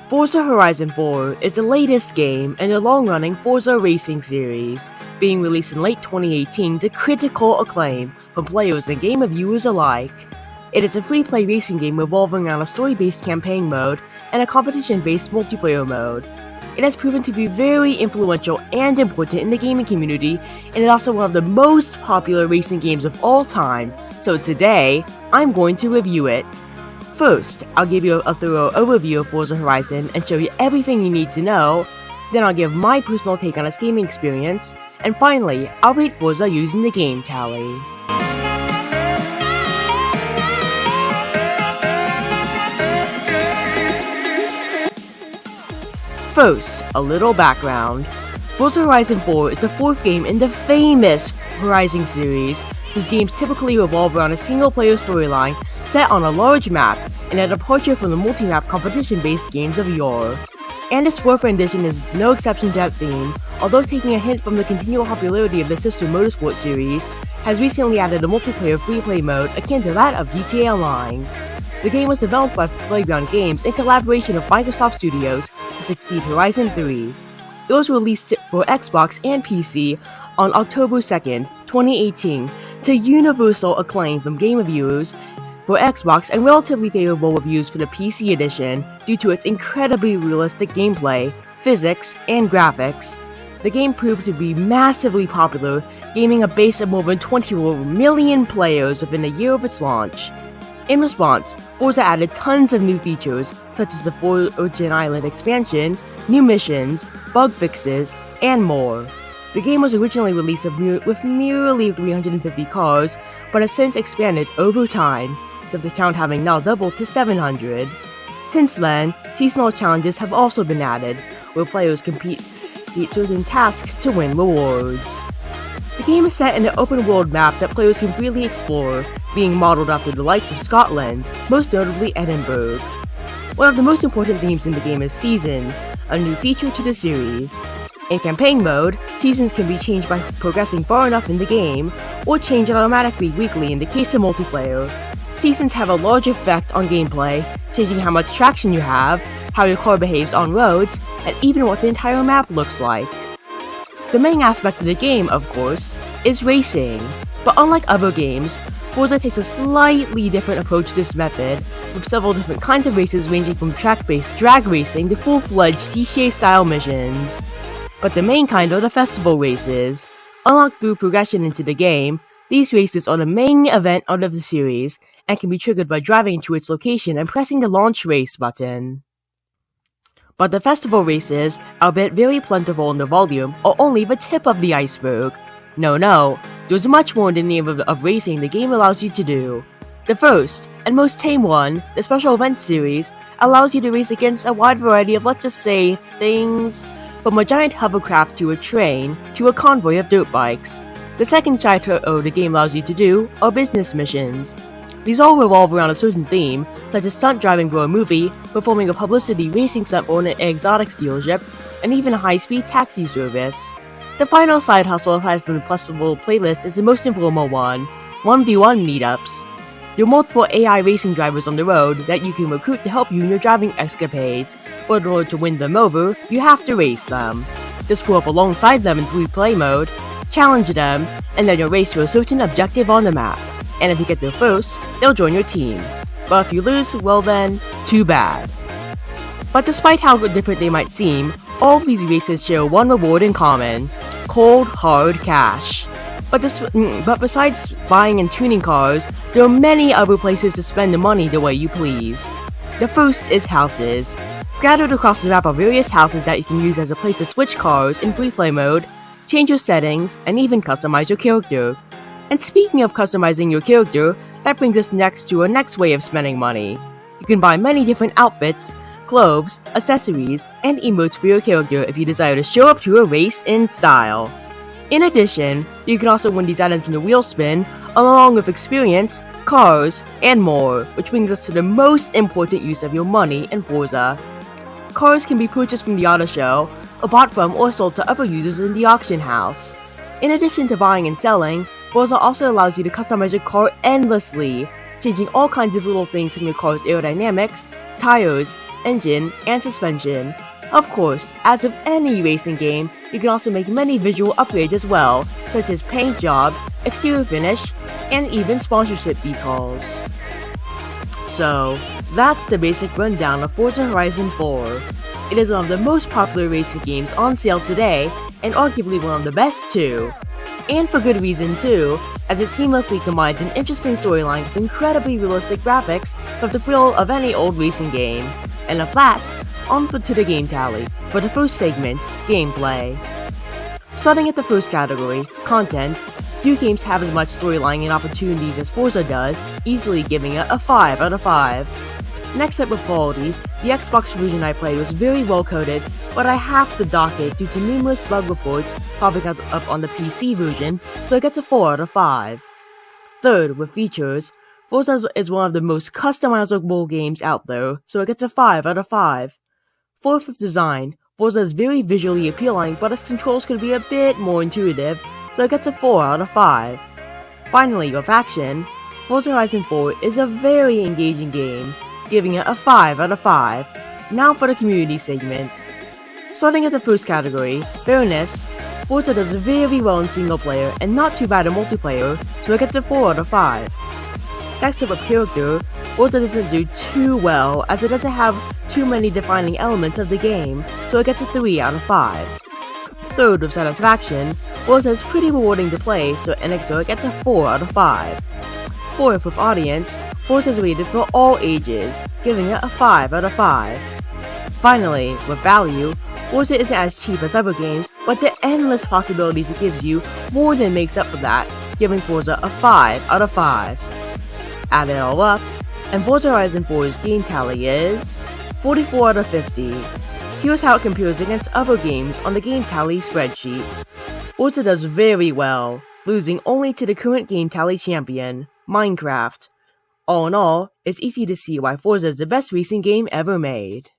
Forza Horizon 4 is the latest game in the long-running Forza racing series, being released in late 2018 to critical acclaim from players and game reviewers alike. It is a free-play racing game revolving around a story-based campaign mode and a competition-based multiplayer mode. It has proven to be very influential and important in the gaming community, and is also one of the most popular racing games of all time, so today, I'm going to review it. First, I'll give you a thorough overview of Forza Horizon and show you everything you need to know, then I'll give my personal take on its gaming experience, and finally, I'll rate Forza using the GameTally. First, a little background. Forza Horizon 4 is the fourth game in the famous Horizon series, whose games typically revolve around a single-player storyline set on a large map, and a departure from the multi-map competition-based games of yore. And its fourth rendition is no exception to that theme, although taking a hint from the continual popularity of the sister Motorsport series, has recently added a multiplayer free-play mode akin to that of GTA Online's. The game was developed by Playground Games in collaboration with Microsoft Studios to succeed Horizon 3. It was released for Xbox and PC on October 2nd, 2018, to universal acclaim from game reviewers for Xbox and relatively favorable reviews for the PC edition due to its incredibly realistic gameplay, physics, and graphics. The game proved to be massively popular, gaining a base of more than 24 million players within a year of its launch. In response, Forza added tons of new features, such as the Virgin Island expansion, new missions, bug fixes, and more. The game was originally released with nearly 350 cars, but has since expanded over time, with the count having now doubled to 700. Since then, seasonal challenges have also been added, where players complete certain tasks to win rewards. The game is set in an open-world map that players can freely explore, being modeled after the likes of Scotland, most notably Edinburgh. One of the most important themes in the game is Seasons, a new feature to the series. In campaign mode, seasons can be changed by progressing far enough in the game, or change automatically weekly in the case of multiplayer. Seasons have a large effect on gameplay, changing how much traction you have, how your car behaves on roads, and even what the entire map looks like. The main aspect of the game, of course, is racing, but unlike other games, Forza takes a slightly different approach to this method, with several different kinds of races ranging from track-based drag racing to full-fledged GTA-style missions. But the main kind are the festival races. Unlocked through progression into the game, these races are the main event out of the series, and can be triggered by driving to its location and pressing the launch race button. But the festival races, albeit very plentiful in their volume, are only the tip of the iceberg. No, there's much more in the name of racing the game allows you to do. The first, and most tame one, the Special Events series, allows you to race against a wide variety of, let's just say, things, from a giant hovercraft to a train, to a convoy of dirt bikes. The second title the game allows you to do are business missions. These all revolve around a certain theme, such as stunt driving for a movie, performing a publicity racing stunt for an exotics dealership, and even a high-speed taxi service. The final side hustle aside from the festival playlist is the most informal one, 1v1 meetups. There are multiple AI racing drivers on the road that you can recruit to help you in your driving escapades, but in order to win them over, you have to race them. Just pull up alongside them in free play mode, challenge them, and then you'll race to a certain objective on the map. And if you get there first, they'll join your team. But if you lose, well then, too bad. But despite how different they might seem, all of these races share one reward in common: cold, hard cash. But besides buying and tuning cars, there are many other places to spend the money the way you please. The first is houses. Scattered across the map are various houses that you can use as a place to switch cars in free play mode, change your settings, and even customize your character. And speaking of customizing your character, that brings us next to our next way of spending money. You can buy many different outfits, clothes, accessories, and emotes for your character if you desire to show up to a race in style. In addition, you can also win these items from the wheel spin, along with experience, cars, and more, which brings us to the most important use of your money in Forza. Cars can be purchased from the auto show, or bought from or sold to other users in the auction house. In addition to buying and selling, Forza also allows you to customize your car endlessly. changing all kinds of little things from your car's aerodynamics, tires, engine, and suspension. Of course, as with any racing game, you can also make many visual upgrades as well, such as paint job, exterior finish, and even sponsorship decals. So, that's the basic rundown of Forza Horizon 4. It is one of the most popular racing games on sale today, and arguably one of the best too. And for good reason too, as it seamlessly combines an interesting storyline with incredibly realistic graphics with the thrill of any old racing game. And a flat, on to the GameTally, for the first segment, gameplay. Starting at the first category, content, few games have as much storyline and opportunities as Forza does, easily giving it a 5 out of 5. Next up with quality, the Xbox version I played was very well coded, but I have to dock it due to numerous bug reports popping up on the PC version, so it gets a 4 out of 5. Third, with features, Forza is one of the most customizable games out there, so it gets a 5 out of 5. Fourth, with design, Forza is very visually appealing, but its controls could be a bit more intuitive, so it gets a 4 out of 5. Finally, with action, Forza Horizon 4 is a very engaging game, giving it a 5 out of 5. Now for the community segment. Starting at the first category, fairness, Forza does very well in single player and not too bad in multiplayer, so it gets a 4 out of 5. Next up with character, Forza doesn't do too well as it doesn't have too many defining elements of the game, so it gets a 3 out of 5. Third, with satisfaction, Forza is pretty rewarding to play, so it gets a 4 out of 5. Fourth, with audience, Forza is rated for all ages, giving it a 5 out of 5. Finally, with value, Forza isn't as cheap as other games, but the endless possibilities it gives you more than makes up for that, giving Forza a 5 out of 5. Add it all up, and Forza Horizon 4's game tally is 44 out of 50. Here's how it compares against other games on the game tally spreadsheet. Forza does very well, losing only to the current game tally champion, Minecraft. All in all, it's easy to see why Forza is the best racing game ever made.